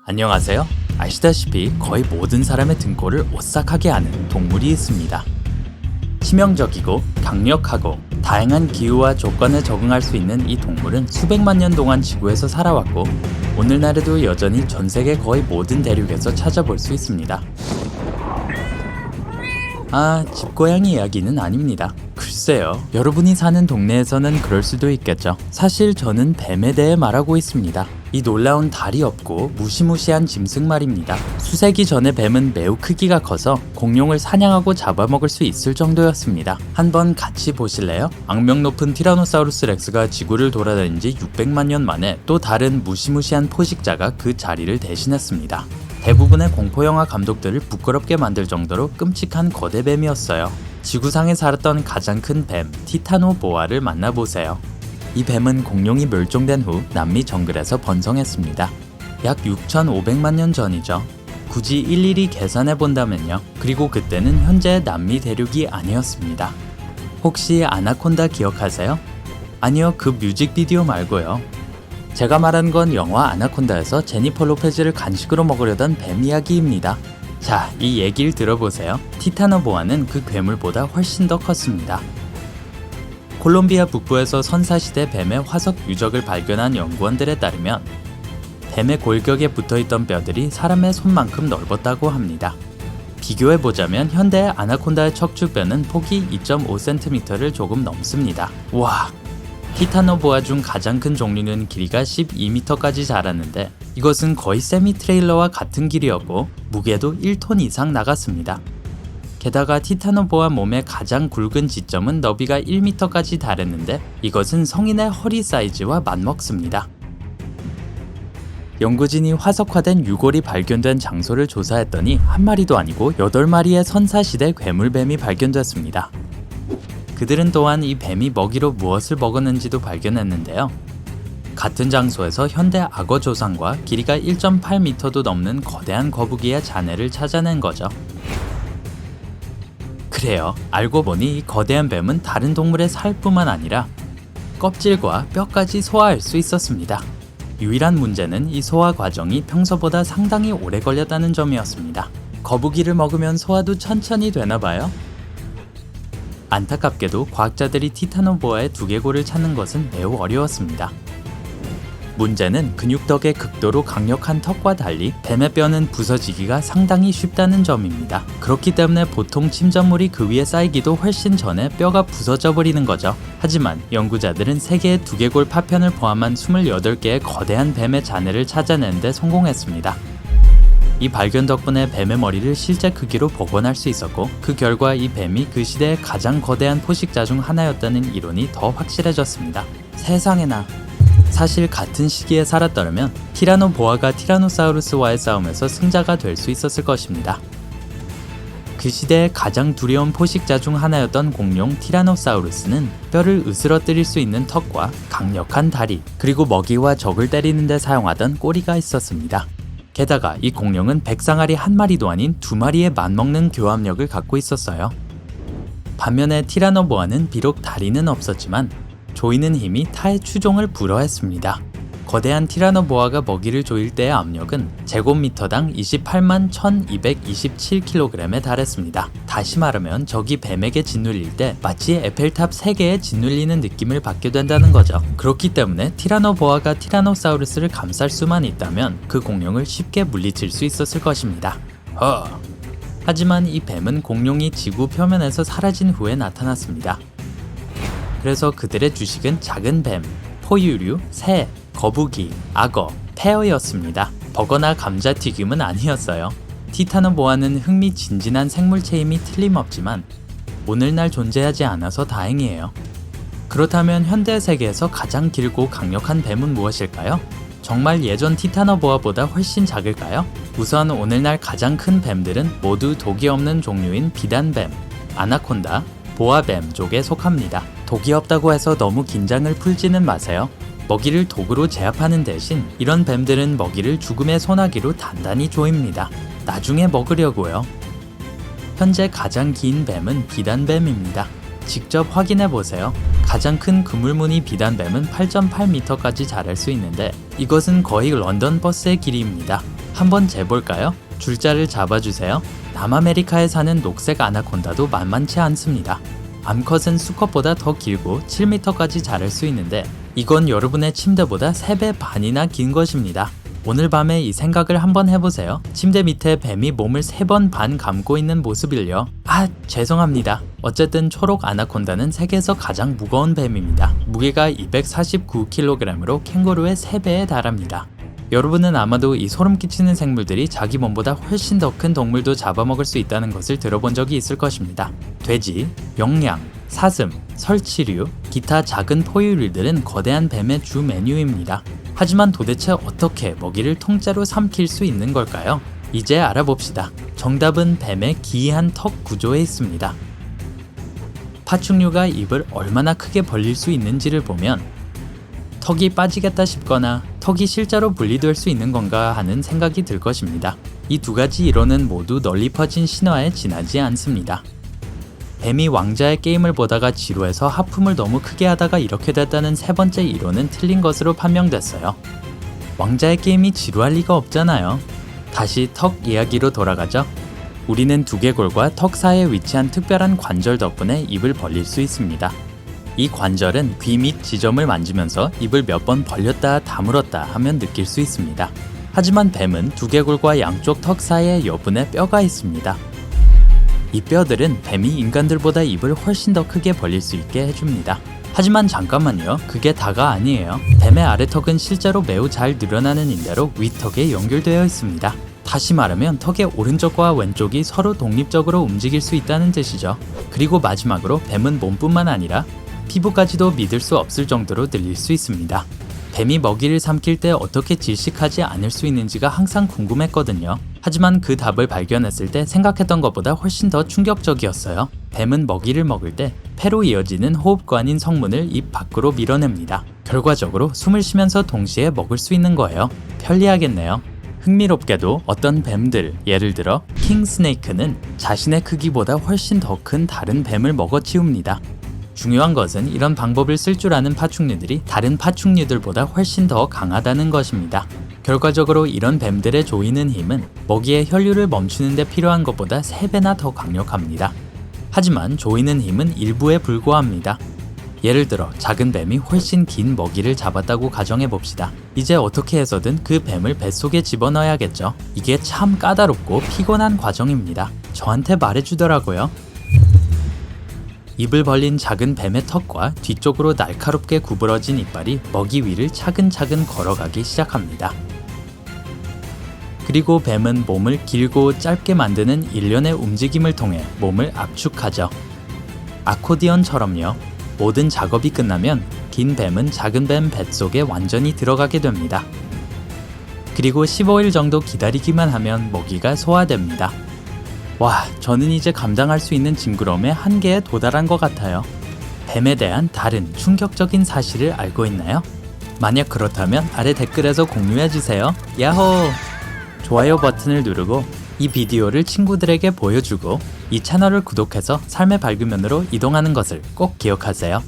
안녕하세요. 아시다시피 거의 모든 사람의 등골을 오싹하게 하는 동물이 있습니다. 치명적이고 강력하고 다양한 기후와 조건에 적응할 수 있는 이 동물은 수백만 년 동안 지구에서 살아왔고 오늘날에도 여전히 전 세계 거의 모든 대륙에서 찾아볼 수 있습니다. 집고양이 이야기는 아닙니다. 글쎄요, 여러분이 사는 동네에서는 그럴 수도 있겠죠. 사실 저는 뱀에 대해 말하고 있습니다. 이 놀라운 다리 없고 무시무시한 짐승 말입니다. 수세기 전에 뱀은 매우 크기가 커서 공룡을 사냥하고 잡아먹을 수 있을 정도였습니다. 한번 같이 보실래요? 악명 높은 티라노사우루스 렉스가 지구를 돌아다닌 지 600만 년 만에 또 다른 무시무시한 포식자가 그 자리를 대신했습니다. 대부분의 공포영화 감독들을 부끄럽게 만들 정도로 끔찍한 거대 뱀이었어요. 지구상에 살았던 가장 큰 뱀, 티타노보아를 만나보세요. 이 뱀은 공룡이 멸종된 후 남미 정글에서 번성했습니다. 약 6,500만 년 전이죠. 굳이 일일이 계산해본다면요. 그리고 그때는 현재의 남미 대륙이 아니었습니다. 혹시 아나콘다 기억하세요? 아니요, 그 뮤직비디오 말고요. 제가 말한 건 영화 아나콘다에서 제니퍼 로페즈를 간식으로 먹으려던 뱀 이야기입니다. 자, 이 얘기를 들어보세요. 티타노보아는 그 괴물보다 훨씬 더 컸습니다. 콜롬비아 북부에서 선사시대 뱀의 화석 유적을 발견한 연구원들에 따르면 뱀의 골격에 붙어있던 뼈들이 사람의 손만큼 넓었다고 합니다. 비교해보자면 현대의 아나콘다의 척추뼈는 폭이 2.5cm를 조금 넘습니다. 와! 티타노보아 중 가장 큰 종류는 길이가 12m까지 자랐는데 이것은 거의 세미트레일러와 같은 길이었고 무게도 1톤 이상 나갔습니다. 게다가 티타노보아 몸의 가장 굵은 지점은 너비가 1m까지 달했는데 이것은 성인의 허리 사이즈와 맞먹습니다. 연구진이 화석화된 유골이 발견된 장소를 조사했더니 한 마리도 아니고 8마리의 선사시대 괴물뱀이 발견됐습니다. 그들은 또한 이 뱀이 먹이로 무엇을 먹었는지도 발견했는데요. 같은 장소에서 현대 악어 조상과 길이가 1.8m도 넘는 거대한 거북이의 잔해를 찾아낸 거죠. 그래요, 알고 보니 이 거대한 뱀은 다른 동물의 살뿐만 아니라 껍질과 뼈까지 소화할 수 있었습니다. 유일한 문제는 이 소화 과정이 평소보다 상당히 오래 걸렸다는 점이었습니다. 거북이를 먹으면 소화도 천천히 되나봐요. 안타깝게도 과학자들이 티타노보아의 두개골을 찾는 것은 매우 어려웠습니다. 문제는 근육덕의 극도로 강력한 턱과 달리 뱀의 뼈는 부서지기가 상당히 쉽다는 점입니다. 그렇기 때문에 보통 침전물이 그 위에 쌓이기도 훨씬 전에 뼈가 부서져 버리는 거죠. 하지만 연구자들은 3개의 두개골 파편을 포함한 28개의 거대한 뱀의 잔해를 찾아내는 데 성공했습니다. 이 발견 덕분에 뱀의 머리를 실제 크기로 복원할 수 있었고 그 결과 이 뱀이 그 시대의 가장 거대한 포식자 중 하나였다는 이론이 더 확실해졌습니다. 세상에나! 사실 같은 시기에 살았더라면 티라노보아가 티라노사우루스와의 싸움에서 승자가 될 수 있었을 것입니다. 그 시대의 가장 두려운 포식자 중 하나였던 공룡 티라노사우루스는 뼈를 으스러뜨릴 수 있는 턱과 강력한 다리, 그리고 먹이와 적을 때리는 데 사용하던 꼬리가 있었습니다. 게다가 이 공룡은 백상아리 한 마리도 아닌 2마리의 맞먹는 교합력을 갖고 있었어요. 반면에 티라노보아는 비록 다리는 없었지만 조이는 힘이 타의 추종을 불허했습니다. 거대한 티라노보아가 먹이를 조일 때의 압력은 제곱미터당 28만 1227kg에 달했습니다. 다시 말하면 적이 뱀에게 짓눌릴 때 마치 에펠탑 3개에 짓눌리는 느낌을 받게 된다는 거죠. 그렇기 때문에 티라노보아가 티라노사우루스를 감쌀 수만 있다면 그 공룡을 쉽게 물리칠 수 있었을 것입니다. 하지만 이 뱀은 공룡이 지구 표면에서 사라진 후에 나타났습니다. 그래서 그들의 주식은 작은 뱀, 포유류, 새, 거북이, 악어, 페어였습니다. 버거나 감자튀김은 아니었어요. 티타노보아는 흥미진진한 생물체임이 틀림없지만 오늘날 존재하지 않아서 다행이에요. 그렇다면 현대 세계에서 가장 길고 강력한 뱀은 무엇일까요? 정말 예전 티타노보아보다 훨씬 작을까요? 우선 오늘날 가장 큰 뱀들은 모두 독이 없는 종류인 비단뱀, 아나콘다, 보아뱀 쪽에 속합니다. 독이 없다고 해서 너무 긴장을 풀지는 마세요. 먹이를 독으로 제압하는 대신 이런 뱀들은 먹이를 죽음의 소나기로 단단히 조입니다. 나중에 먹으려고요. 현재 가장 긴 뱀은 비단뱀입니다. 직접 확인해 보세요. 가장 큰 그물무늬 비단뱀은 8.8m까지 자랄 수 있는데 이것은 거의 런던 버스의 길이입니다. 한번 재볼까요? 줄자를 잡아주세요. 남아메리카에 사는 녹색 아나콘다도 만만치 않습니다. 암컷은 수컷보다 더 길고 7m까지 자랄 수 있는데 이건 여러분의 침대보다 3배 반이나 긴 것입니다. 오늘 밤에 이 생각을 한번 해보세요. 침대 밑에 뱀이 몸을 3번 반 감고 있는 모습을요. 죄송합니다. 어쨌든 초록 아나콘다는 세계에서 가장 무거운 뱀입니다. 무게가 249kg으로 캥거루의 3배에 달합니다. 여러분은 아마도 이 소름 끼치는 생물들이 자기 몸보다 훨씬 더 큰 동물도 잡아먹을 수 있다는 것을 들어본 적이 있을 것입니다. 돼지, 영양, 사슴, 설치류, 기타 작은 포유류들은 거대한 뱀의 주 메뉴입니다. 하지만 도대체 어떻게 먹이를 통째로 삼킬 수 있는 걸까요? 이제 알아봅시다. 정답은 뱀의 기이한 턱 구조에 있습니다. 파충류가 입을 얼마나 크게 벌릴 수 있는지를 보면 턱이 빠지겠다 싶거나 턱이 실제로 분리될 수 있는 건가 하는 생각이 들 것입니다. 이 두 가지 이론은 모두 널리 퍼진 신화에 지나지 않습니다. 뱀이 왕자의 게임을 보다가 지루해서 하품을 너무 크게 하다가 이렇게 됐다는 세 번째 이론은 틀린 것으로 판명됐어요. 왕자의 게임이 지루할 리가 없잖아요. 다시 턱 이야기로 돌아가죠. 우리는 두개골과 턱 사이에 위치한 특별한 관절 덕분에 입을 벌릴 수 있습니다. 이 관절은 귀 밑 지점을 만지면서 입을 몇 번 벌렸다 다물었다 하면 느낄 수 있습니다. 하지만 뱀은 두개골과 양쪽 턱 사이에 여분의 뼈가 있습니다. 이 뼈들은 뱀이 인간들보다 입을 훨씬 더 크게 벌릴 수 있게 해줍니다. 하지만 잠깐만요. 그게 다가 아니에요. 뱀의 아래턱은 실제로 매우 잘 늘어나는 인대로 윗턱에 연결되어 있습니다. 다시 말하면 턱의 오른쪽과 왼쪽이 서로 독립적으로 움직일 수 있다는 뜻이죠. 그리고 마지막으로 뱀은 몸뿐만 아니라 피부까지도 믿을 수 없을 정도로 늘릴 수 있습니다. 뱀이 먹이를 삼킬 때 어떻게 질식하지 않을 수 있는지가 항상 궁금했거든요. 하지만 그 답을 발견했을 때 생각했던 것보다 훨씬 더 충격적이었어요. 뱀은 먹이를 먹을 때 폐로 이어지는 호흡관인 성문을 입 밖으로 밀어냅니다. 결과적으로 숨을 쉬면서 동시에 먹을 수 있는 거예요. 편리하겠네요. 흥미롭게도 어떤 뱀들, 예를 들어 킹스네이크는 자신의 크기보다 훨씬 더 큰 다른 뱀을 먹어치웁니다. 중요한 것은 이런 방법을 쓸 줄 아는 파충류들이 다른 파충류들보다 훨씬 더 강하다는 것입니다. 결과적으로 이런 뱀들의 조이는 힘은 먹이의 혈류를 멈추는 데 필요한 것보다 3배나 더 강력합니다. 하지만 조이는 힘은 일부에 불과합니다. 예를 들어 작은 뱀이 훨씬 긴 먹이를 잡았다고 가정해봅시다. 이제 어떻게 해서든 그 뱀을 뱃속에 집어넣어야겠죠. 이게 참 까다롭고 피곤한 과정입니다. 저한테 말해주더라고요. 입을 벌린 작은 뱀의 턱과 뒤쪽으로 날카롭게 구부러진 이빨이 먹이 위를 차근차근 걸어가기 시작합니다. 그리고 뱀은 몸을 길고 짧게 만드는 일련의 움직임을 통해 몸을 압축하죠. 아코디언처럼요. 모든 작업이 끝나면 긴 뱀은 작은 뱀 뱃속에 완전히 들어가게 됩니다. 그리고 15일 정도 기다리기만 하면 먹이가 소화됩니다. 와, 저는 이제 감당할 수 있는 징그러움의 한계에 도달한 것 같아요. 뱀에 대한 다른 충격적인 사실을 알고 있나요? 만약 그렇다면 아래 댓글에서 공유해주세요. 야호! 좋아요 버튼을 누르고 이 비디오를 친구들에게 보여주고 이 채널을 구독해서 삶의 밝은 면으로 이동하는 것을 꼭 기억하세요.